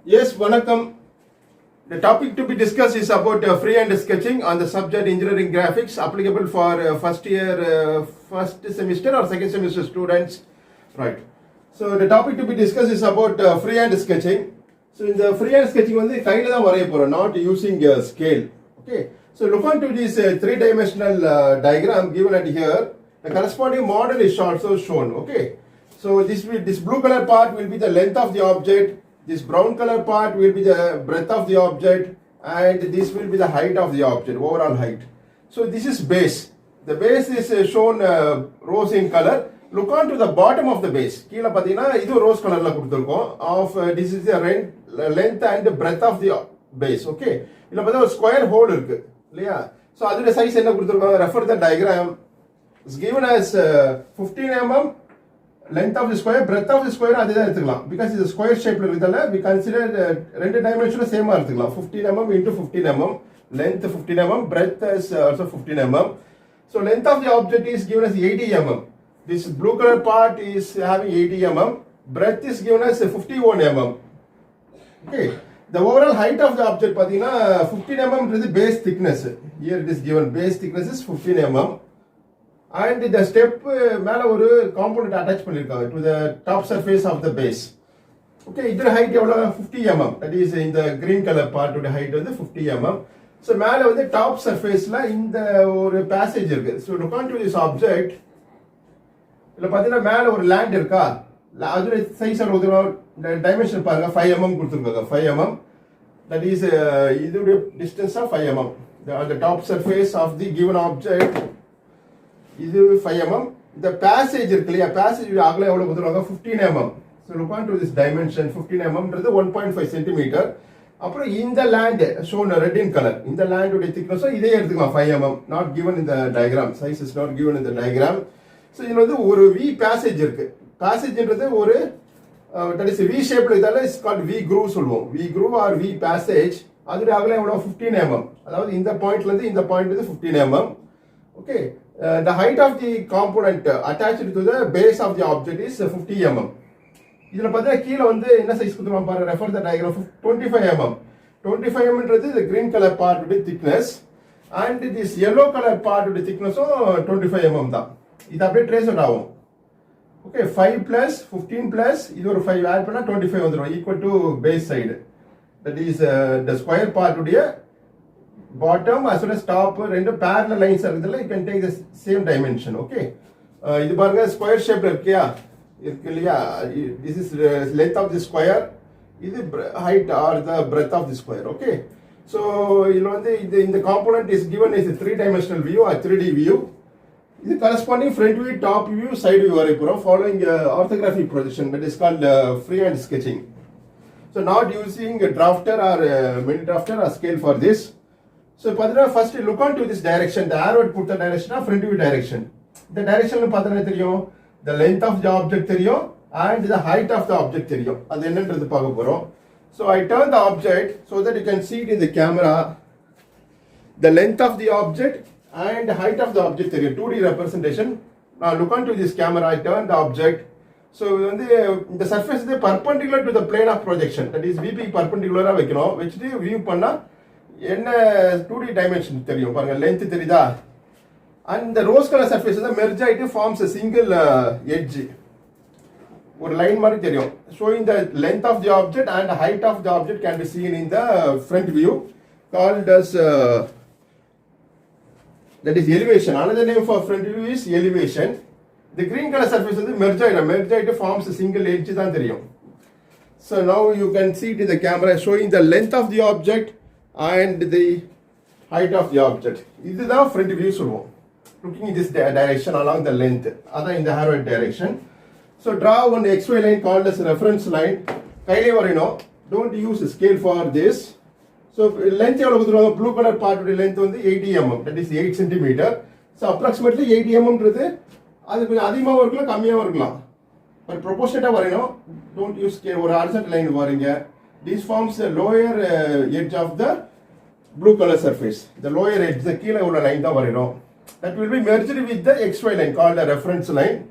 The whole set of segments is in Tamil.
Yes, Vanakkam. The topic to be discussed is about freehand sketching on the subject engineering graphics applicable for first year, first semester or second semester students. Right. So the topic to be discussed is about freehand sketching. So in the freehand sketching, not using a scale. Okay. So look onto this three-dimensional diagram given at here. The corresponding model is also shown. Okay. So this blue color part will be the length of the object. This brown color part will be the breadth of the object, and this will be the height of the object, overall height. So this is base. The base is shown rose in color. Look on to the bottom of the base. Kila pathina idu rose color la kuduthirukkom of this is the length and breadth of the base. Okay. Illa patha square hole irukku. Illaya? So adula size enna kuduthirukkom, refer the diagram. It's given as 15 mm. Length of the square, breadth of the square because it's a square shape we consider two dimensions same 15 mm into 15 mm, length 15 mm, breadth is also 15 mm. So length of the object is given as 80 mm. This blue color part is having 80 mm, breadth is given as 51 mm. Okay, the overall height of the object 15 mm is the base thickness. Here it is given base thickness is 15 mm. And the step மேல ஒரு component attach பண்ணிருக்காங்க to the top surface of the base. Okay, இதோட height எவ்வளவு 50 mm. That is in the green color part of the height வந்து 50 mm. So மேல வந்து top surfaceல இந்த ஒரு passage இருக்கு. So look on to this object. இதுல பாத்தீங்கன்னா மேல ஒரு land இருக்கா? அதோட size எவ்வளவு dimension பாருங்க 5 mm கொடுத்திருக்காங்க 5 mm. That is இதோட distance of 5 mm. On the top surface of the given object இது 5 mm. The passage இருக்குல்லையா, passage அகலம் எவ்வளவு கொடுத்துருவாங்க 15 mm. So look on to this dimension 15 mm ன்றது 1.5 cm. அப்புறம் இந்த land shown red in color, இந்த land உடைய thickness இதே எடுத்துக்கலாம் 5 mm, not given in the diagram, size is not given in the diagram. So இதுல வந்து ஒரு V passage இருக்கு. passageன்றது ஒரு that is V shape இதால is called V groove சொல்லுவோம். V groove or V passage அதோட அகலம் எவ்வளவு 15 mm. அதாவது இந்த பாயிண்ட்ல இருந்து இந்த பாயிண்ட் வந்து 15 mm. Okay. The height of the component attached to the base of the object is 50 mm. இதுல பார்த்தா கீழ வந்து என்ன சைஸ் கொடுத்துருவாங்க பாருங்க, refer the diagram 25 mm. 25 mm ன்றது the green color part with thickness and this yellow color part with thickness 25 mm தான். இது அப்படியே ட்ரேஸ் அவுட் ஆகும். ஓகே, 5 plus 15 plus இது ஒரு 5 ஆட் பண்ணா 25 வந்துரும், equal to base side. That is the square part உடைய bottom as well as top ரெண்டு parallel lines இருக்குதுல, you can take the same dimension. Okay, இது பாருங்க square shape இருக்குல்லையா, this is length of the square, இது height or the breadth of the square. Okay, so இதுல வந்து இந்த component is given as a three-dimensional view or 3D view. இது corresponding front view, top view, side view வரைக்கும் following orthographic projection, that is called freehand sketching. So not using a drafter or mini drafter or scale for this. So first look on to this direction, the arrow put the direction of front view direction. The direction the length of the object and the height of the object. So I turn the object so that you can see it in the camera. The length of the object and the height of the object, 2D representation. Now look on to this camera, I turn the object. So the surface is perpendicular to the plane of projection, that is VP perpendicular which view panna என்ன 2D dimension தெரியும் பாருங்க, length தெரியுதா, and the rose color surface is merge ஆயிட்டு forms a single edge, ஒரு லைன் மாதிரி தெரியும், showing the length of the object and the height of the object can be seen in the front view called as that is elevation. Another name for front view is elevation. The green color surface is merge ஆயிட்டு forms a single edge தான் தெரியும். So now you can see it in the camera showing the length of the object and the height of the object. This is the front view. Looking in this direction along the length, other in the arrow direction. So draw one XY line called as reference line. Don't use a scale for this. So length blue color part of the length on the 80 mm, that is 8 cm. So approximately 80 mm but proportionate don't use scale or horizontal line. This forms the lower edge of the blue color surface. The lower edge, the key line that will be merged with the XY line called a reference line.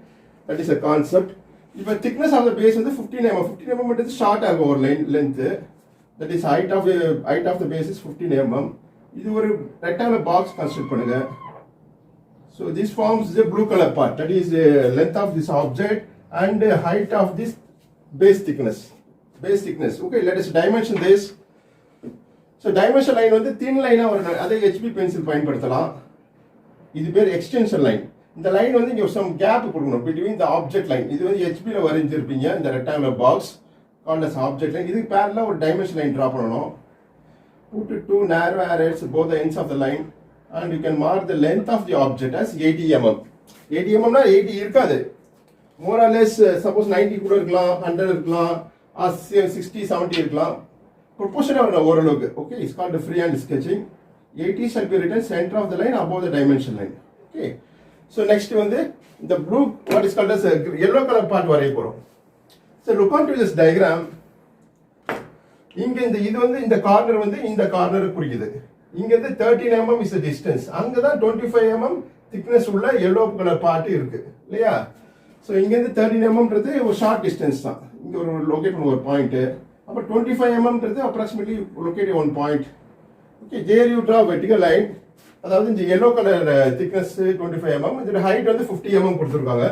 That is a concept. If the thickness of the base is 15 mm, 15 mm is short over length. that is height of the base is 15 mm. இது ஒரு rectangular box construct பண்ணுங்க. So this forms the blue color part, that is the length of this object and the height of this base thickness. Okay, let us dimension this. So dimension line வந்து thin line வரணும். அதே HB பென்சில் பயன்படுத்தலாம். இது பேர் extension line. இந்த லைன் வந்து இங்க some gap கொடுக்கணும் between the object line. இது வந்து HB ல வரைஞ்சிருப்பீங்க இந்த rectangular box called as object line. இதுக்கு parallel ஒரு dimension line draw பண்ணனும். Put two narrow arrows both the ends of the line and you can mark the length of the object as 80 mm. 80 mm னா 80 இருக்காது. More or less suppose 90 கூட இருக்கலாம், 100 இருக்கலாம், or 60 70 இருக்கலாம். Proportion வரணும் ஓரளவுக்கு. Okay, it's called the freehand sketching. 80 shall be written center of the line above the dimension line. Okay. So next வந்து the blue what is called as a yellow color part வரைய போறோம். So look onto this diagram. இங்க இந்த இது வந்து இந்த கார்னர் வந்து இந்த கார்னரை குறிக்குது. இங்க இருந்து 13 mm is the distance. அங்க தான் 25 mm thickness உள்ள yellow color part இருக்கு. இல்லையா? So இங்க இருந்து 13 mm ன்றது ஒரு short distance தான். இங்க ஒரு லொகேட் பண்ண ஒரு பாயிண்ட். அப்ப 25 mm ன்றது approximately locate one point. Okay, there you draw vertical line. அதாவது இந்த yellow color thickness 25 mm, இதோட height வந்து 50 mm கொடுத்திருக்காங்க.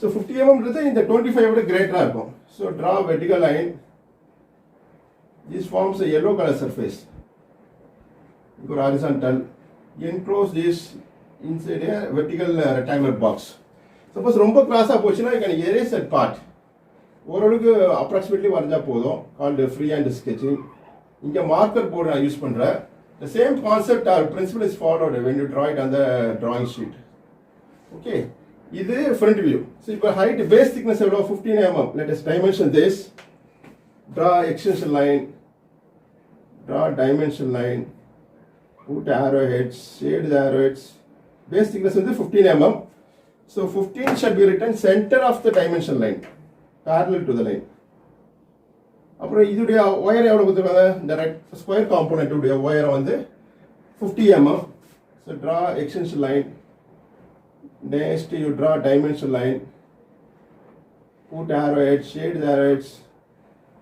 So 50 mm ன்றது இந்த 25 விட greater இருக்கும். So draw vertical line. This forms a yellow color surface. Go horizontal. Enclose this inside a vertical rectangular box. Suppose ரொம்ப கிராஸா போச்சுனா you can erase that part. ஓரளவுக்கு approximately வரைஞ்சா போதும். Called freehand sketching. இங்க marker board நான் யூஸ் பண்றேன். The same concept or principle is followed when you draw it on the drawing sheet. Okay. இது front view. So இப்போ height base thickness எவ்வளவு 15 mm. Let us dimension this. Draw extension line. Draw dimension line. Put arrowheads. Shade the arrowheads. Base thickness is 15 mm. So 15 shall be written center of the dimension line, parallel to the line. அப்புறம் இதுடைய ஒயர் எவ்வளவு கொடுத்திருக்காங்க? இந்த ஸ்கொயர் காம்போனன்ட் உடைய ஒயர் வந்து 50 mm. So draw extension line. Next you draw dimension line. Put arrowheads, shade the arrowheads.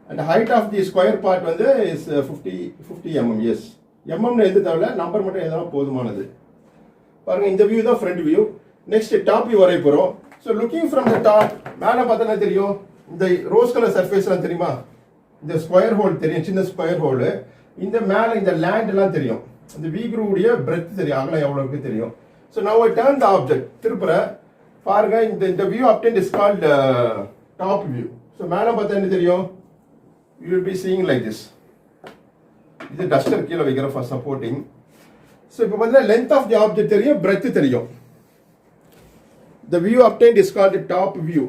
And the height of the square part வந்து is 50 mm. Yes. mm னு எழுத தேவையில்ல, நம்பர் மட்டும் எழுதினா போதுமானது. பாருங்க இந்த வியூ தான் front view. Next top view வரைய போறோம். So looking from the top, மேல பார்த்தா தெரியும் இந்த ரோஸ் கலர் சர்ஃபேஸ்லாம் தெரியுமா? இந்த ஸ்கொயர் ஹோல் தெரியும், சின்ன ஸ்கொயர் ஹோல். இந்த மேல இந்த லேண்ட் எல்லாம் தெரியும். இந்த வி groove உடைய breadth தெரியும், அகலம் எவ்வளவு இருக்கு தெரியும். So now I turn the object. திருப்புற பாருங்க இந்த view obtained is called top view. So மேல பார்த்தா என்ன தெரியும்? You will be seeing like this. இது டஸ்டர் கீழ வைக்கிற for supporting. So இப்போ வந்து length of the object தெரியும், breadth தெரியும். The view obtained is called the top view.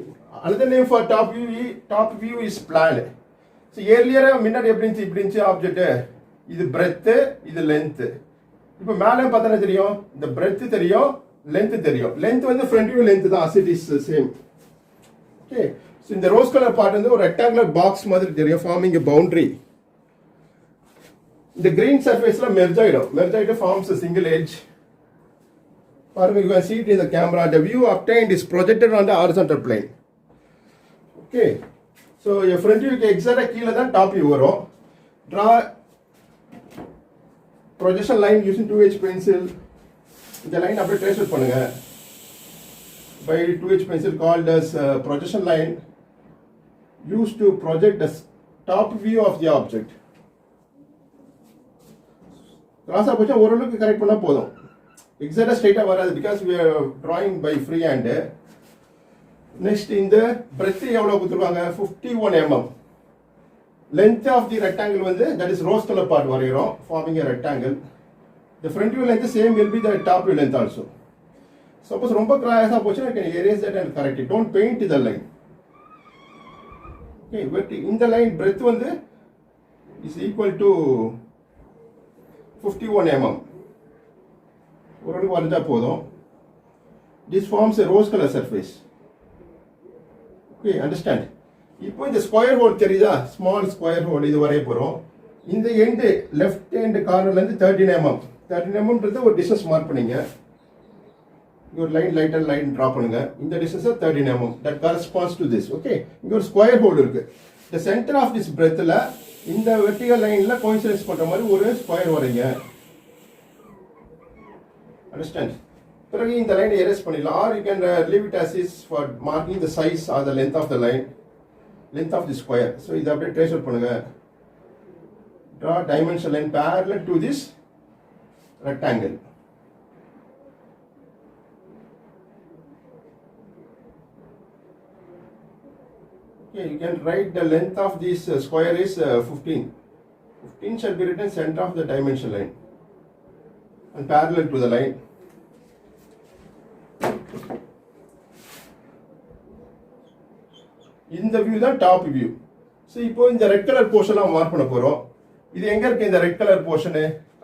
Another name for top view is plan. So earlier முன்னாடி எப்படி இருந்துச்சு, இப்படி இருந்துச்சு ஆப்ஜெக்ட். இது breadth, இது length. இப்போ மேலே பார்த்தா தெரியும், இந்த breadth தெரியும், length தெரியும். Length வந்து front view length தான், as it is same. Okay. So இந்த ரோஸ் கலர் பார்ட் வந்து ஒரு rectangular box மாதிரி தெரியும், forming a boundary. இந்த green surfaceல merge ஆயிட்டு forms a single edge. பாருங்க, you can see it in the camera. The view obtained is projected on the horizontal plane. Okay. So your front view exact கீழ தான் top view வரும். Draw projection line using 2H pencil. இந்த லைன் அப்படியே trace பண்ணுங்க. By 2H pencil called as projection line used to project the top view of the object. கிராஸா போச்சா ஓரளவுக்கு கரெக்ட் பண்ணா போதும். எக்ஸாக்ட்டா ஸ்ட்ரைட்டா வராது because we are drawing by freehand. Next இந்த breadth எவ்வளவு கொடுத்திருக்காங்க? 51 mm. Length of the rectangle வந்து that is rose color part வரையறோம், forming a rectangle. The front view length same will be the top view length also. Suppose ரொம்ப கிராஸா போச்சுனா you can erase that and correct it. Don't paint the line. Okay, but இந்த line breadth வந்து is equal to 51 mm. ஓரளவுக்கு வரைஞ்சா போதும். This forms a rose color surface. Okay, understand? இப்போ இந்த ஸ்கொயர் ஹோல் தெரியுதா? ஸ்மால் ஸ்கொயர் ஹோல் இது வரைய போறோம். இந்த எண்ட் லெஃப்ட் ஹேண்ட் கார்னர்ல இருந்து 13 mm. 13 mm ன்றது ஒரு டிஸ்டன்ஸ் மார்க் பண்ணீங்க. இங்க ஒரு லைன் டிரா பண்ணுங்க. இந்த distance 13 mm. That corresponds to this. Okay? இங்க ஒரு ஸ்கொயர் ஹோல் இருக்கு. The center of this breadthல இந்த வெர்டிகல் லைன்ல கோயின்சிடன்ஸ் பண்ற மாதிரி ஒரு ஸ்கொயர் வரைங்க. அண்டர்ஸ்டாண்ட்? பிறகு இந்த லைனை எரேஸ் பண்ணிடலாம். Are you can leave it as is for marking the size or the length of the line, length of the square. So இதை அப்படியே ட்ரேஸ் அவுட் பண்ணுங்க. Draw dimension line parallel to this rectangle. Okay, you can write the length of this square is 15. 15 shall be written center of the dimension line and parallel to the line. இந்த வியூ தான் டாப் வியூ. ஸோ இப்போ இந்த ரெட் கலர் போர்ஷன் மார்க் பண்ண போறோம். இது எங்க இருக்கு இந்த ரெட் கலர் போர்ஷன்?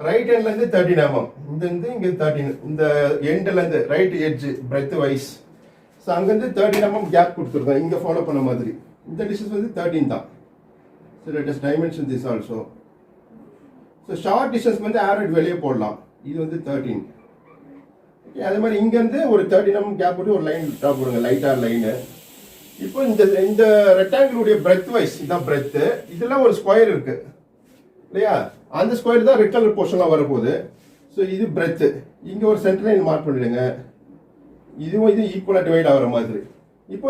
ரைட் ஹேண்ட்ல இருந்து 13 mm, இந்த இருந்து இங்க 13, இந்த எண்ட்ல இருந்து right edge breadth wise. So அங்க இருந்து 13 mm கேப் கொடுத்துருக்கோம் இங்க ஃபாலோ பண்ண மாதிரி. இந்த டிஸ்டன்ஸ் வந்து 13 தான். So let us dimension this also. So short distance வந்து ஆரோட் வெளியே போடலாம். இது வந்து 13. அதே மாதிரி இங்க இருந்து ஒரு 13 mm கேப் போட்டு ஒரு லைன் ட்ரா பண்ணுங்க, லைட்டா லைனு. இப்போ இந்த ரெக்டாங்கிளுடைய பிரெத் வைஸ் இதான் பிரெத். இதெல்லாம் ஒரு ஸ்கொயர் இருக்கு இல்லையா? அந்த ஸ்கொயர் தான் ரெட் கலர் போர்ஷன்லாம் வரப்போகுது. ஸோ இது பிரெத். இங்க ஒரு சென்டர் லைன் மார்க் பண்ணிடுங்க. இதுவும் இது ஈக்குவலா டிவைட் ஆகிற மாதிரி. இப்போ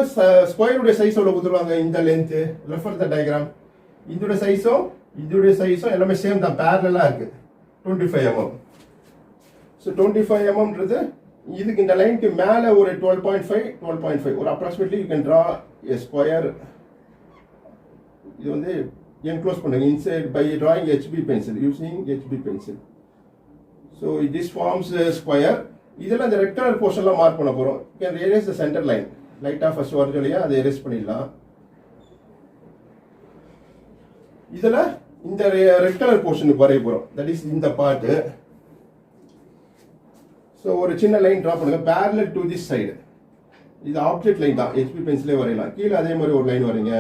ஸ்கொயருடைய சைஸ் எவ்வளவு கொடுத்துருவாங்க? இந்த லென்த் ரெஃபர் த டயக்ராம். இதோட சைஸும் எல்லாமே சேம் தான், பேரலா இருக்கு. 25 mm. ஸோ 25 mmன்றது இதுக்கு இந்த லைனுக்கு மேலே ஒரு 12.5 ஒரு approximately you can draw a square. இது வந்து என்க்ளோஸ் பண்ணுங்க inside by drawing HB pencil, using HB pencil. So this forms square. இதெல்லாம் இந்த ரெட் கலர் போர்ஷன்லாம் மார்க் பண்ண போகிறோம். Can erase the centre line. லைட்டாக ஃபர்ஸ்ட் வருது இல்லையா, அதை எரேஸ் பண்ணிடலாம். இதில் இந்த ரெட் கலர் போர்ஷனுக்கு வரைய போகிறோம். தட் இஸ் இந்த பார்ட்டு. ஸோ ஒரு சின்ன லைன் ட்ரா பண்ணுங்க parallel to this side. இது ஆப்ஜெக்ட் லைன் தான், HB பென்சிலே வரையலாம். கீழே அதே மாதிரி ஒரு லைன் வரைங்க.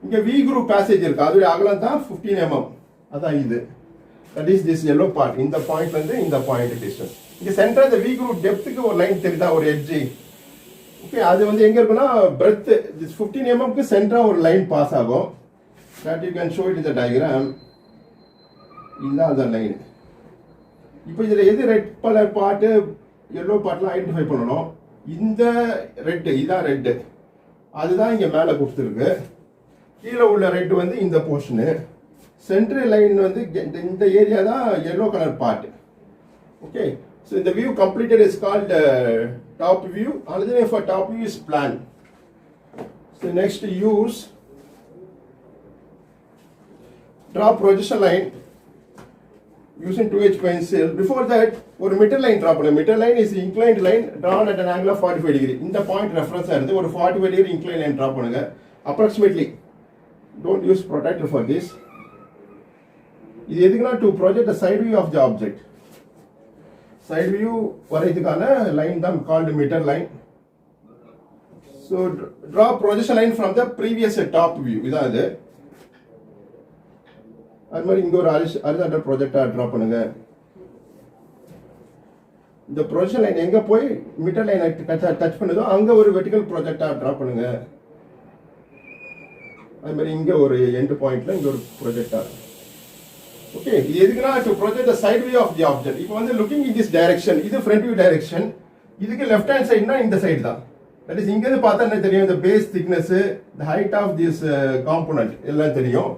இங்க V groove பேசேஜ் இருக்கு, அதோட அகலம் தான் 15 mm. அதான் இது. That is this yellow part. இந்த பாயிண்ட்ல இருந்து இந்த பாயிண்ட் டிஸ்டன்ஸ். இங்க சென்டர் இந்த V groove டெப்த்துக்கு ஒரு லைன் தெரியுதா, ஒரு எட்ஜ். ஓகே, அது வந்து எங்க இருக்குன்னா பிரெத் 15 mm க்கு சென்டரா ஒரு லைன் பாஸ் ஆகும். That you can show it in the diagram. இதுதான் அந்த லைன். இப்போ இதில் எது ரெட் கலர் பார்ட்டு எல்லோ பார்ட்லாம் ஐடென்டிஃபை பண்ணணும். இந்த ரெட்டு இதான் ரெட்டு, அதுதான் இங்கே மேலே கொடுத்துருக்கு. கீழே உள்ள ரெட் வந்து இந்த போர்ஷனு. சென்ட்ரல் லைன் வந்து இந்த ஏரியா தான் yellow colour part. Okay, so இந்த view completed is called top view. another name for top view is plan. So next use draw projection line using 2H pencil. Before that ஒரு மிட்டர் லைன் ட்ரா பண்ணுங்க. Mitre line is inclined line drawn at an angle of 45 degree. இந்த பாயிண்ட் ரெஃபரன்ஸ் எடுத்து ஒரு 45 degree இன்க்ளைன் லைன் ட்ரா பண்ணுங்க. approximately don't use protractor for this. இது எதுக்குன்னா to project the side view of the object. side view வரையதுக்கான லைன் தான் called mitter line. So draw projection line from the previous top view. இதான் இது. அது மாதிரி இங்க ஒரு ஹரிசாண்டல் ப்ரொஜெக்டா ட்ரா பண்ணுங்க. இந்த ப்ரொஜெக்ஷன் லைன் எங்க போய் மிட்டர் லைன் டச் பண்ணுதோ அங்க ஒரு வெர்டிகல் ப்ரொஜெக்டா ட்ரா பண்ணுங்க. அது மாதிரி இங்க ஒரு எண்ட் பாயிண்ட்ல இங்க ஒரு ப்ரொஜெக்டா. ஓகே, இது எதுக்குன்னா to project the side view of the object. இப்போ வந்து லுக்கிங் இன் திஸ் டைரக்ஷன், இது ஃப்ரண்ட் வியூ டைரக்ஷன். இதுக்கு லெஃப்ட் ஹேண்ட் சைடுனா இந்த சைடு தான். தட் இஸ் இங்க இருந்து பார்த்தா என்ன தெரியும், இந்த base thickness, the height of this component எல்லாம் தெரியும்.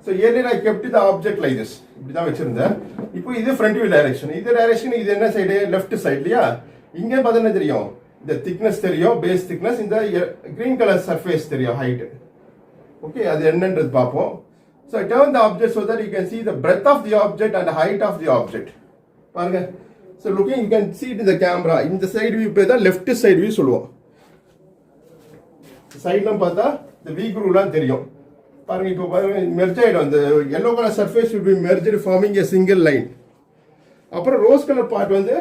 So earlier I kept the object like this. இப்படி தான் வச்சிருந்தேன். இப்போ இது ஃப்ரண்ட் வியூ டைரக்ஷன். இது டைரக்ஷன், இது என்ன சைடு, லெஃப்ட் சைடு இல்லையா? இங்க பார்த்தா என்ன தெரியும், இந்த திக்னஸ் தெரியும், பேஸ் திக்னஸ். இந்த கிரீன் கலர் சர்ஃபேஸ் தெரியும், ஹைட். ஓகே, அது என்னன்றது பார்ப்போம். So I turn the object so that you can see the breadth of the object and the height of the object. பாருங்க. So looking you can see it in the camera. இந்த சைடு வியூ பேர் தான் லெஃப்ட் சைடு வியூ சொல்லுவோம். சைடுலாம் பார்த்தா இந்த V groove-லாம் தெரியும். பாருங்க, இப்போ பாருங்க மெர்ஜ் ஆயிடும். அந்த yellow color surface will be merged forming a single line. அப்புறம் ரோஸ் கலர் பார்ட் வந்து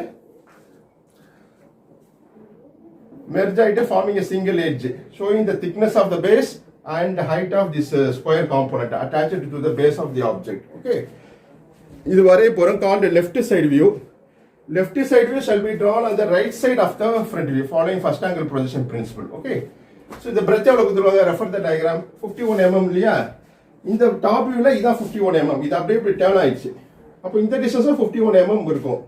merge ஆயிட்டு forming a single edge showing the thickness of the base and the height of this square component attached to the base of the object. Okay, இது வரைய போறோம். called left side view. Left side view shall be drawn on the right side of the front view following first angle projection principle. Okay, so the breadth எவ்வளவு கொடுத்துருவாங்க, refer the diagram. 51 mm இல்லையா? இந்த டாப் வியூவில் இதான் 51 mm, இது அப்படியே இப்படி டேர்ன் ஆயிடுச்சு. அப்போ இந்த டிஸ்டன்ஸும் 51 mm இருக்கும்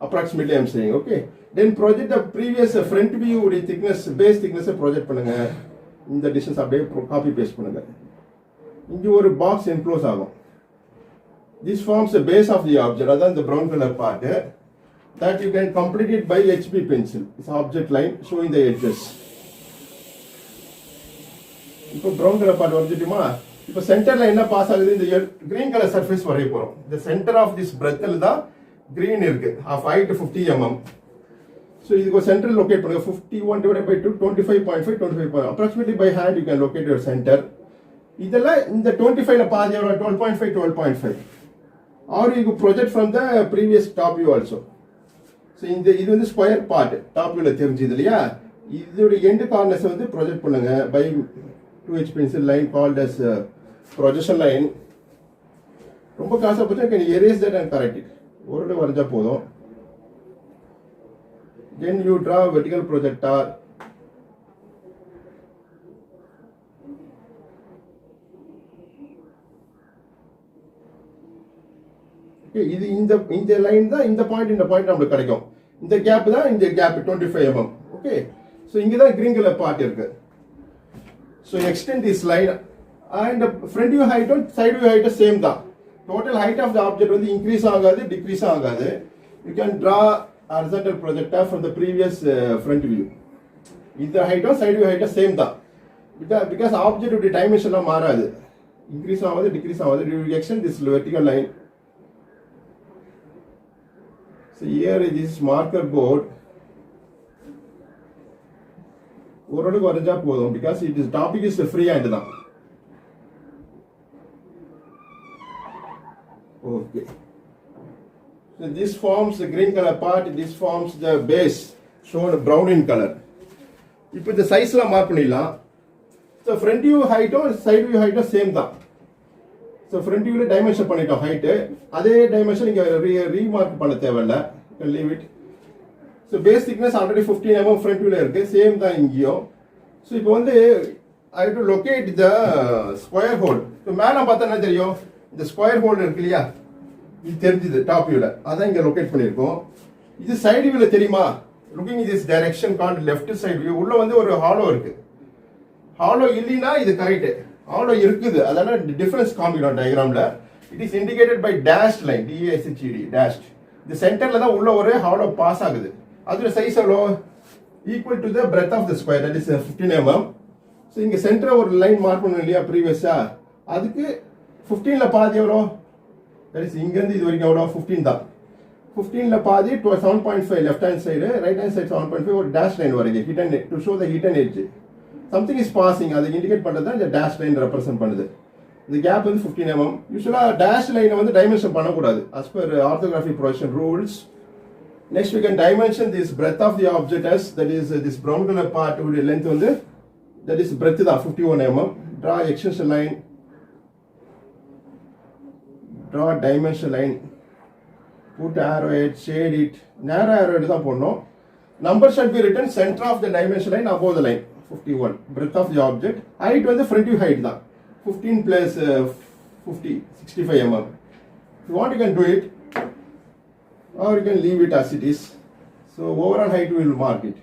அப்ராக்சிமேட்லி. I'm saying okay. Then project the previous front view உடைய திக்னஸ், பேஸ் திக்னஸை ப்ரொஜெக்ட் பண்ணுங்க. இந்த டிஸ்டன்ஸ் அப்படியே காப்பி பேஸ்ட் பண்ணுங்க. இங்கே ஒரு பாக்ஸ் என்க்ளோஸ் ஆகும். This forms the base of the object. அதான் இந்த brown colour part. That you can complete it by HB pencil. It's object line showing the edges. இப்போ ப்ரௌன் கலர் பார்ட் வரைஞ்சிட்டுமா? இப்போ சென்டர்ல என்ன பாஸ் ஆகுது? இந்த கிரீன் கலர் சர்ஃபேஸ் வரைய போறோம். இந்த சென்டர் ஆஃப் திஸ் பிரெத்தில் தான் கிரீன் இருக்கு. Half height 50 mm. ஸோ இதுக்கு சென்டர் லொகேட் பண்ணுங்க. 51 divided by 2, 25.5, 25. Approximately by hand you can locate your center. இதெல்லாம் இந்த 25ல பாதி எவ்வளோ? 12.5, 12.5. Or you could project from the previous top view also. So இது வந்து ஸ்கொயர் பார்ட் டாப் வியூவில் தெரிஞ்சுது இல்லையா? இதோட எண்டு கார்னர்ஸை வந்து ப்ரொஜெக்ட் பண்ணுங்க by 2H pencil line called as projection line. ரொம்ப காசை பற்றி can erase that and correct it. ஒரு வரைஞ்சா போதும். Then you draw vertical projector. இது இந்த லைன் தான், இந்த பாயிண்ட் நமக்கு கிடைக்கும். இந்த கேப் தான் இந்த கேப் 25 mm. ஓகே. ஸோ இங்கே தான் கிரீன் கலர் பார்ட் இருக்கு. So extend this line and front view ஹைட்டும் சைடு வியூ ஹைட்டும் சேம் தான். Total height of the object வந்து இன்க்ரீஸ் ஆகாது, டிக்ரீஸ் ஆகாது. You can draw horizontal projector from the previous front view. இந்த ஹைட்டும் சைடு வியூ ஹைட்டும் சேம் தான். பிகாஸ் ஆப்ஜெக்ட் உடைய டைமென்ஷன்லாம் மாறாது, இன்க்ரீஸ் ஆகாது, டிக்ரீஸ் ஆகாது. You extend this vertical line. So here is this marker board. ஓரளவுக்கு வரைஞ்சா போதும். Because it is topic is free hand தான். Okay. So this forms the green color part. This forms the base shown brown in color. இப்போ இந்த சைஸ்ல மார்க் பண்ணிடலாம். ஸோ ஃப்ரண்ட் வியூ ஹைட்டும் சைடு வியூ ஹைட்டும் சேம் தான். ஸோ ஃப்ரண்ட் வியூவில் டைமென்ஷன் பண்ணிட்டோம் ஹைட்டு. அதே டைமென்ஷன் நீங்கள் ரீமார்க் பண்ண தேவையில்ல. Leave it. So base thickness already 15 mm front வியூவில் இருக்குது, சேம் தான் இங்கேயும். ஸோ இப்போ வந்து I do locate the square hole. இப்போ மேலே பார்த்தா என்ன தெரியும்? இந்த ஸ்கொயர் ஹோல் இருக்கு இல்லையா? இது தெரிஞ்சுது டாப் வியூவில், அதான் இங்கே லொக்கேட் பண்ணியிருக்கோம். இது சைடு வியூவில் தெரியுமா? Looking this direction called left side view. உள்ள வந்து ஒரு ஹாலோ இருக்கு. ஹாலோ இல்லைன்னா இது கரெக்டு, ஹாலோ இருக்குது. அதனால டிஃபரன்ஸ் காமிக்கணும் டயக்ராம்ல. It is indicated by dashed line, DASHED dashed. இந்த சென்டர்ல தான் உள்ள ஒரு ஹாலோ பாஸ் ஆகுது. அதோட சைஸ் எவ்வளோ? Equal to the breadth of the square, that is 15 mm. So இங்கே சென்டர் ஒரு லைன் மார்க் பண்ணணும் இல்லையா ப்ரீவியஸா? அதுக்கு 15ல பாதி எவ்வளோ? தட் இஸ் இங்கேருந்து இது வரைக்கும் எவ்வளோ? 15 தான். 15ல பாதி 7.5 left hand side, right hand side 7.5. ஒரு டேஷ் லைன் வரைக்கும் hidden to show the hidden edge. Something is passing, அதை இண்டிகேட் பண்ணுறது தான் இந்த டேஷ் லைன் ரெப்ரசென்ட் பண்ணுது. இந்த கேப் வந்து 15 mm. யூஸ்வலாக டேஷ் லைனை வந்து டைமென்ஷன் பண்ணக்கூடாது as per orthography projection rules. Next we can dimension this breadth of the object as, that is this brown color part உடைய length வந்து that is breadth தான் 51 mm. Draw extension line, draw dimension line, put arrow head, shade it. Narrow arrow head தான் போடணும். Number should be written center of the dimension line above the line. 51 breadth of the object. Height வந்து front view height தான் 15 plus 50, 65 mm. If you want you can do it, or you can leave it as it is. So overall height we will mark it.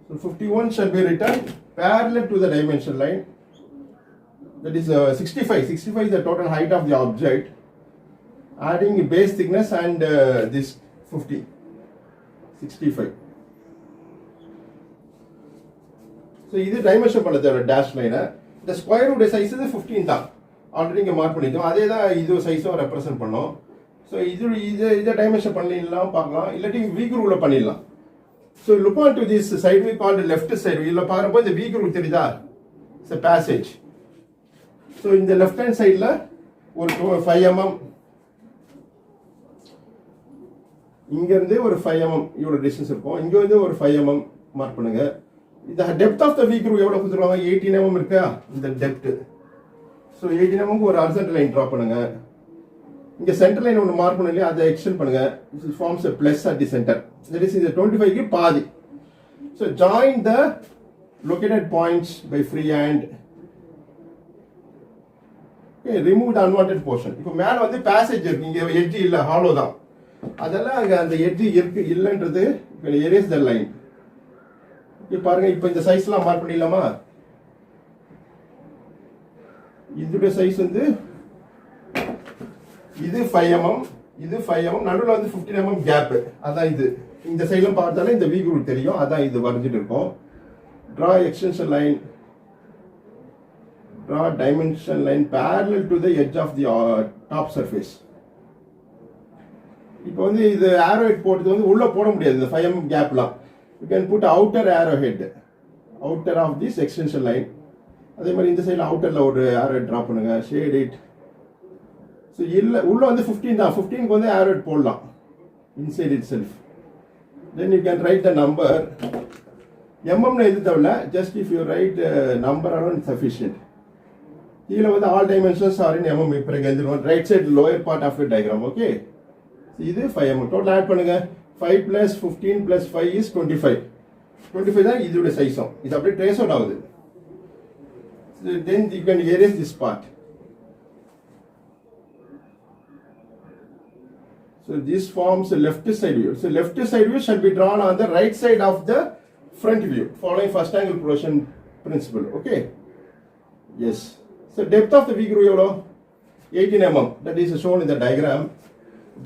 So 51 shall be written parallel to the dimension line. That is 65. 65 is the total height of the object. Adding base thickness and this 50. 65. So this dimension பண்ண தேவை dash line. இந்த ஸ்கொயர் உடைய சைஸ் 15 தான். ஆல்ரெடி இங்கே மார்க் பண்ணிட்டோம். அதே தான் இது சைஸும் ரெப்ரசென்ட் பண்ணோம். ஸோ இதை டைமென்ஷன் பண்ணிடலாம் பார்க்கலாம், இல்லாட்டி வி குரூவில் பண்ணிடலாம். So look on to this side we called left side. இதில் பார்க்குறப்போ இந்த வி குரூ தெரியுதா? It's passage. ஸோ இந்த லெஃப்ட் ஹேண்ட் சைடில் ஒரு 5 mm, இங்கேருந்து ஒரு 5 mm இவ்வளோ டிஸ்டன்ஸ் இருக்கும். இங்கே வந்து ஒரு 5 mm மார்க் பண்ணுங்க. இந்த depth of the V groove எவ்வளோ கொடுத்துருவாங்க? 18 mm இருக்கா இந்த டெப்த். ஸோ 18 mm ஒரு ஹாரிசான்டல் லைன் ட்ரா பண்ணுங்க. இங்கே சென்டர் லைன் ஒன்று மார்க் பண்ணலையே, அதை எக்ஸ்டெண்ட் பண்ணுங்க. It forms a plus at the centre. That is இந்த 25க்கு பாதி. So join the located points by freehand. Okay, remove the unwanted portion. இப்போ மேல வந்து passage இருக்கு, இங்க edge இல்ல, hollow தான். அதெல்லாம் அங்க அந்த edge இருக்கு இல்லன்றது you can erase the line. இப்போ பாருங்க, இப்போ இந்த சைஸ்லாம் மார்க் பண்ணிடலாமா? இதோட சைஸ் வந்து இது 5 mm, இது 5 mm, நடுவுல வந்து 15 mm கேப். அதான் இது. இந்த சைடுல பார்த்தாலே இந்த V groove தெரியும். அதான் இது வரைஞ்சிட்டு இருக்கோம். Draw extension line. Draw dimension line parallel to the edge of the top surface. இப்போ வந்து இது arrowhead போடுறது வந்து உள்ள போட முடியாது இந்த 5 mm கேப்லாம். You can put outer arrowhead, outer of this extension line. அதே மாதிரி இந்த சைடுல அவுட்டர்ல ஒரு arrowhead டிரா பண்ணுங்க, shade it. So இல்ல உள்ள வந்து 15 தான், 15க்கு வந்து arrowhead போடலாம் inside itself. Then you can write the number. mm ல எது தேவையில்ல, just if you write number alone is sufficient. கீழே வந்து all dimensions are in mm. இப்போ எழுதிடுவோம் right side lower part of the diagram. Okay, இது 5 mm. டோட்டல் ஆட் பண்ணுங்க. 5 plus 15 plus 5 is 25. 25 தான் இதோட சைஸும். இது அப்படியே ட்ரேஸ் அவுட் ஆகுது. Then you can erase this part. So this forms a left side view. So left side view shall be drawn on the right side of the front view, following first angle projection principle. Okay. Yes. So depth of the V groove எவ்வளோ? 18 mm. That is shown in the diagram.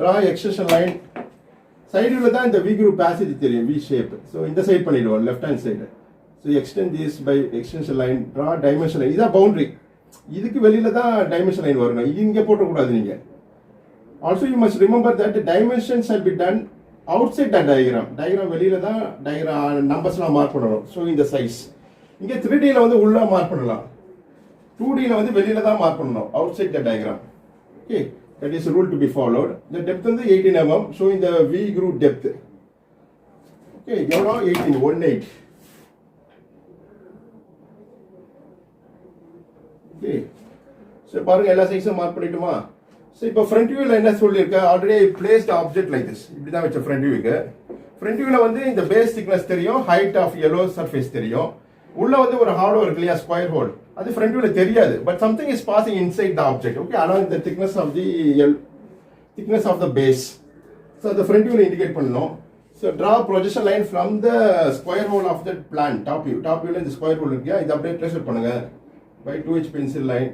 Draw extension line. Side view தான் இந்த V groove passage தெரியும், V shape. So இந்த சைடு பண்ணிடுவோம், left hand side. So extend this by extension line. Draw dimension line. இதான் boundary. இதுக்கு வெளியில தான் dimension line வரணும். இது இங்க போட கூடாது நீங்க. Also you must remember that the dimensions shall be done outside the diagram. Diagram வெளியில தான் diagram நம்பர்ஸ்லாம் மார்க் பண்ணணும். So இந்த size. இங்க 3D ல வந்து உள்ள மார்க் பண்ணலாம். 2D ல வந்து வெளியில தான் மார்க் பண்ணணும், outside the diagram. Okay, that is a rule to be followed. The depth வந்து 18 mm, showing the V groove depth. Okay, எவ்வளோ? 18. Okay, so பாருங்க எல்லா சைஸும் மார்க் பண்ணிட்டுமா? So இப்போ front viewல என்ன சொல்லியிருக்க? Already I placed the object like this. இப்படி தான் வச்ச front viewக்கு. Front viewல வந்து இந்த base thickness தெரியும், height of yellow surface தெரியும். உள்ள வந்து ஒரு hollow இருக்கு இல்லையா, square hole. அது front viewல தெரியாது, but something is passing inside the object. Okay, along the thickness of the base. So the front viewல indicate பண்ணணும். So draw projection line from the square hole of the plan, top view. Top viewல இந்த square hole இருக்கு, இத அப்படியே trace பண்ணுங்க by 2H pencil line.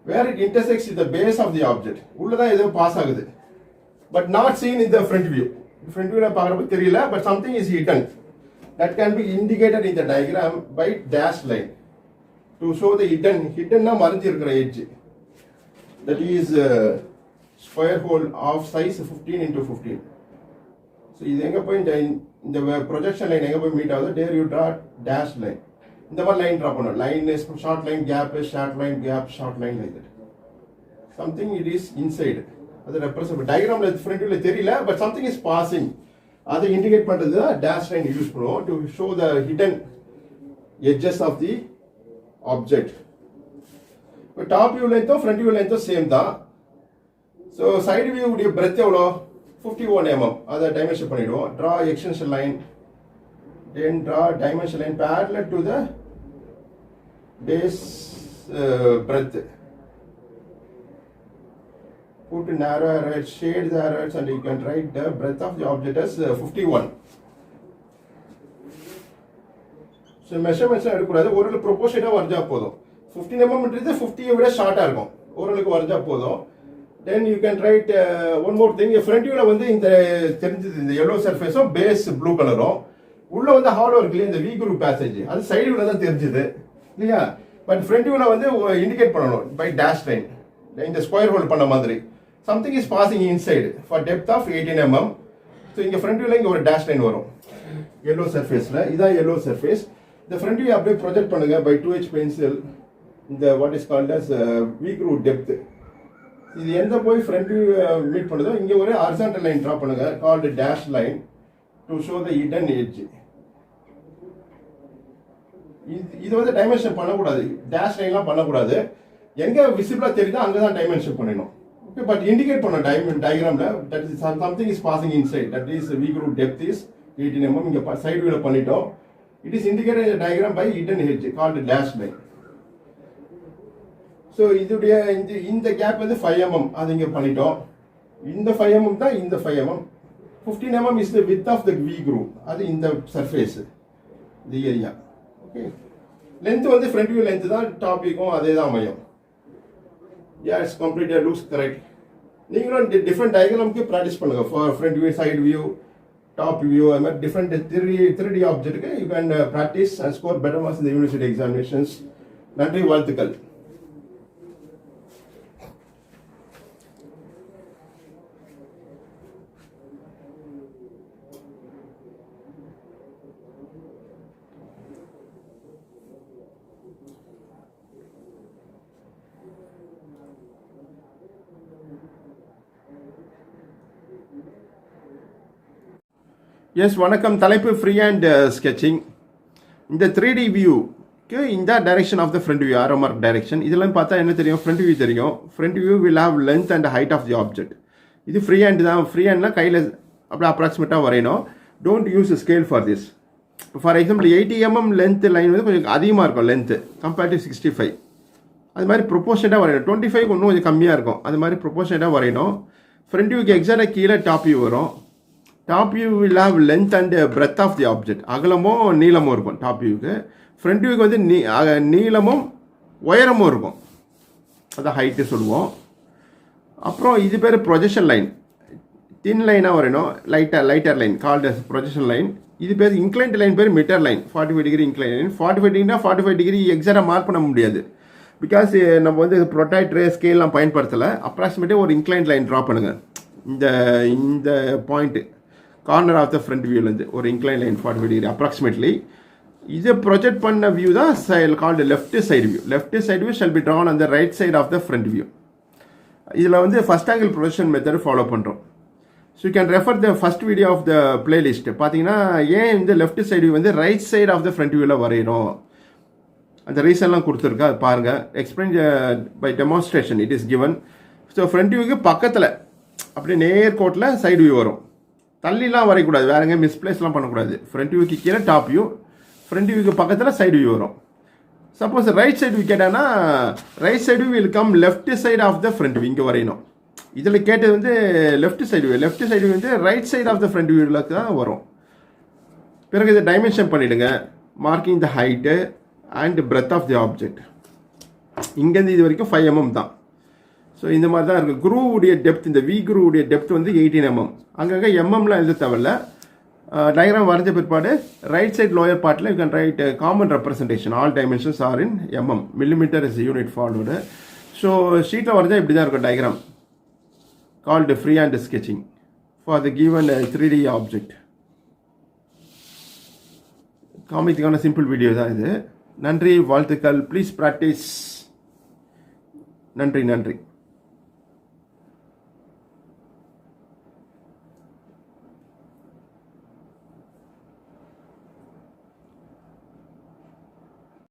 Where it intersects with the base of the object. உள்ளதான் ஏதோ பாஸ் ஆகுது, but not seen in the front view. Front viewல பார்க்கறப்ப தெரியல, but something is hidden. That can be indicated in the diagram by dash line to show the hidden னா மறைஞ்சி இருக்கிற edge. That is square hole of size 15 into 15. So இது எங்க போய் இந்த projection line எங்க போய் மீட் ஆகுது? There you draw dash line. இந்த மாதிரி லைன் ட்ரா பண்ணணும். Line is short line, gap is short line, gap short line, like that. Something it is inside. அது ரெப்ரசன்ட் டயக்ராம்ல ஃப்ரண்ட் வியூல தெரியல, பட் சம்திங் இஸ் பாசிங். அதை இண்டிகேட் பண்றது தான் டேஷ் லைன் யூஸ் பண்ணுவோம் to show the hidden edges of the object. இப்போ டாப் வியூ லென்த்தோ ஃப்ரண்ட் வியூ லென்த்தோ சேம் தான். ஸோ சைடு வியூ உடைய பிரெத் எவ்வளோ? 51 mm. அதை டைமென்ஷன் பண்ணிடுவோம். Draw extension line. Then draw dimension line parallel to the base breadth. Put narrow arrows, shade the arrows, and you can write the breadth of the object as 51. So measurements எடுக்கக்கூடாது, ஒரு ப்ரொபோர்ஷனாக வரைஞ்சா போதும். 15 mm 50 விட ஷார்ட்டாக இருக்கும், ஓரளவுக்கு வரைஞ்சா போதும். Then you can write one more thing. Front viewல வந்து இந்த தெரிஞ்சது இந்த yellow surface base blue கலரும், உள்ள வந்து ஹாலோ இருக்கு இந்த V groove passage, அது சைடு வியூல தான் தெரிஞ்சது இல்லையா? பட் ஃப்ரண்ட் வியூல வந்து இண்டிகேட் பண்ணணும் பை டேஷ் லைன், இந்த ஸ்கொயர் ஹோல் பண்ண மாதிரி. Something is passing inside for depth of 18 mm. So இங்கே ஃப்ரண்ட் வியூல இங்கே ஒரு டேஷ் லைன் வரும் எல்லோ சர்ஃபேஸில். இதான் எல்லோ சர்ஃபேஸ். இந்த ஃப்ரண்ட் வியூ அப்படியே ப்ரொஜெக்ட் பண்ணுங்க பை 2H பென்சில். இந்த what is called as V groove டெப்த். இது எந்த போய் ஃப்ரண்ட் வியூ மீட் பண்ணுதோ இங்கே ஒரு ஹாரிசான்டல் லைன் ட்ரா பண்ணுங்க called dash line to show the hidden edge. இது வந்து டைமென்ஷன் பண்ணக்கூடாது, டேஷ் லைன்லாம் பண்ணக்கூடாது. எங்கே விசிபிளாக தெரியுதோ அங்கே தான் டைமென்ஷன் பண்ணணும். Okay, but indicate பண்ண diagram la that is something is passing inside, that is V groove depth is 18 mm இங்கே சைடு வியூவில் பண்ணிட்டோம். இட் இஸ் இண்டிகேட்டட் இந்த diagram by hidden edge called dash line. So இதோடைய இந்த கேப் வந்து 5 mm அது இங்கே பண்ணிட்டோம். இந்த 5 mm தான் இந்த 5 mm. 15 mm is the width of the V groove. அது இந்த சர்ஃபேஸ் இந்த ஏரியா. ஓகே, லென்த் வந்து ஃப்ரண்ட் வியூ லென்த் தான், டாப்பிக்கும் அதே தான் அமையும். Yeah, it's completely looks correct. நீங்களும் டிஃப்ரெண்ட் டயக்ராமுக்கு ப்ராக்டிஸ் பண்ணுங்க. For front view, side view, top view, அது மாதிரி டிஃப்ரெண்ட் 3D ஆப்ஜெக்ட்டுக்கு you can practice and score better marks இந்த யூனிவர்சிட்டி எக்ஸாமினேஷன்ஸ். நன்றி, வாழ்த்துக்கள். எஸ், வணக்கம். தலைப்பு ஃப்ரீ ஹேண்ட் ஸ்கெட்சிங். இந்த 3D வியூக்கு இந்த direction of the front view, arrow mark direction. இதெல்லாம் பார்த்தா என்ன தெரியும்? ஃப்ரண்ட் வியூ தெரியும். Front view will have length and height of the object. இது ஃப்ரீ ஹேண்ட் தான். ஃப்ரீ ஹேண்ட்னா கையில் அப்படியே அப்ராக்சிமேட்டாக வரையணும். Don't use scale for this. For example 80 mm length line வந்து கொஞ்சம் அதிகமாக இருக்கும் லென்த்து கம்பேர்ட் டு 65. அது மாதிரி ப்ரொபோர்ஷனேட்டாக வரையணும். 25 இன்னும் கொஞ்சம் கம்மியாக இருக்கும். அது மாதிரி ப்ரொபோர்ஷனேட்டாக வரையணும். ஃப்ரண்ட் வியூக்கு எக்ஸாக்டாக கீழே டாப் வியூ வரும். Top view will have length and breadth of the object. அகலமும் நீளமும் இருக்கும் டாப் வியூக்கு. ஃப்ரண்ட் வியூக்கு வந்து நீளமும் உயரமும் இருக்கும். அதான் ஹைட்டு சொல்லுவோம். அப்புறம் இது பேர் ப்ரொஜெக்ஷன் லைன். தின் லைனாக வரையணும். Lighter line called projection line. இது பேர் இன்க்ளைன்ட் லைன் பேர் mitre line. 45 degree inclined line. 45 டிகிரினா 45 டிகிரி எக்ஸாக்டாக மார்க் பண்ண முடியாது. பிகாஸ் நம்ம வந்து ப்ரொட்ராக்டர் ஸ்கேல்லாம் பயன்படுத்தலை. அப்ராக்சிமேட்டாக ஒரு இன்க்ளைன் லைன் ட்ரா பண்ணுங்கள். இந்த point corner of the front வியூலேருந்து ஒரு இன்க்ளைன் லைன் 45 டிகிரி அப்ராக்சிமேட்லி. இதை ப்ரொஜெக்ட் பண்ண வியூ தான் called left side view. Left side view shall be drawn on the right side of the front view. இதில் வந்து first angle projection method follow பண்ணுறோம். So you can refer the first video of the playlist. பார்த்தீங்கன்னா ஏன் இந்த லெஃப்ட் சைடு வியூ வந்து right side of the front வியூவில் வரையணும், அந்த ரீசன்லாம் கொடுத்துருக்கா, அது பாருங்கள். Explain by demonstration it is given. So front வியூக்கு பக்கத்தில் அப்படியே நேர்கோட்டில் சைடு வியூ வரும். தள்ளிலாம் வரையக்கூடாது, வேற எங்கேயும் மிஸ்பிளேஸ்லாம் பண்ணக்கூடாது. ஃப்ரண்ட் வியூக்கு கீழே டாப் வியூ, ஃப்ரண்ட் வியூக்கு பக்கத்தில் சைடு வியூ வரும். சப்போஸ் ரைட் சைடு வியூ கேட்டானா right side view will come left side of the front view. இங்கே வரையணும். இதில் கேட்டது வந்து left side view. Left side view வந்து right side of the front வியூவில் தான் வரும். பிறகு இதை டைமென்ஷன் பண்ணிவிடுங்க. Marking the height and breadth of the object. இங்கேருந்து இது வரைக்கும் 5 mm தான். ஸோ இந்த மாதிரி தான் இருக்குது. குரூவுடைய டெப்த், இந்த வி குரூவுடைய டெப்த் வந்து 18 mm. அங்கங்கே எம்எம்லாம் எழுத தேவையில்ல. டயக்ராம் வரைஞ்ச பிற்பாடு ரைட் சைட் லோயர் பார்ட்டில் you can write common representation. All dimensions are in mm. Millimetre is unit forward. So ஷீட்டில் வரைஞ்சா இப்படி தான் இருக்கும் diagram. Called free hand sketching for the given 3D object. காமிக்கிறதுக்கான சிம்பிள் வீடியோ தான் இது. நன்றி, வாழ்த்துக்கள். Please practice. நன்றி.